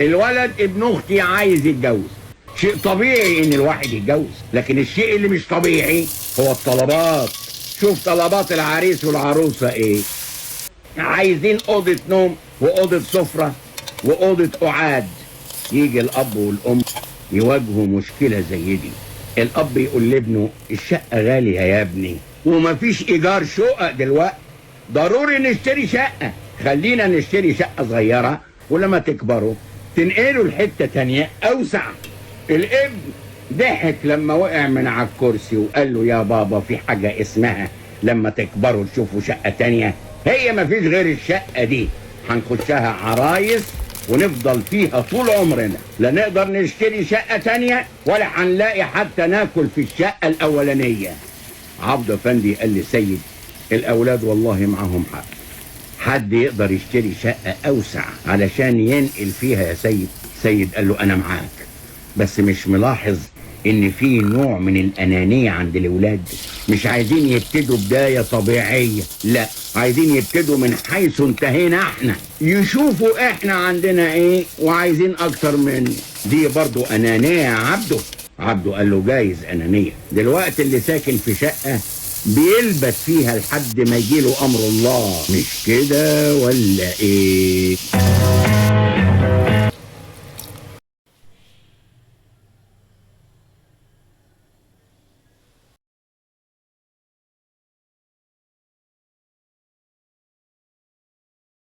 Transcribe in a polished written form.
الولد ابن اختي عايز يتجوز. شيء طبيعي ان الواحد يتجوز، لكن الشيء اللي مش طبيعي هو الطلبات. شوف طلبات العريس والعروسة ايه. عايزين اوضة نوم واوضة سفرة واوضة قعاد. يجي الاب والام يواجهوا مشكلة زي دي. الاب يقول لابنه الشقة غالية يا ابني ومفيش ايجار شقق دلوقتي، ضروري نشتري شقة. خلينا نشتري شقة صغيرة ولما تكبروا تنقلوا لحتة تانية اوسع. الابن ضحك لما وقع من على الكرسي وقال له يا بابا في حاجة اسمها لما تكبروا تشوفوا شقة تانية. هي مفيش غير الشقة دي، هنخشها عرايس ونفضل فيها طول عمرنا. لا نقدر نشتري شقة تانية ولا هنلاقي حتى ناكل في الشقة الأولانية. عبد افندي قال لي سيد الأولاد والله معهم حق، حد يقدر يشتري شقة أوسع علشان ينقل فيها يا سيد؟ سيد قال له أنا معاك، بس مش ملاحظ ان في نوع من الانانية عند الاولاد؟ مش عايزين يبتدوا بداية طبيعية، لا عايزين يبتدوا من حيث انتهينا احنا، يشوفوا احنا عندنا ايه وعايزين اكتر من دي. برضو انانية يا عبده. عبده قال له جايز انانية، دلوقتي اللي ساكن في شقة بيلبس فيها لحد ما يجيله امر الله، مش كده ولا ايه؟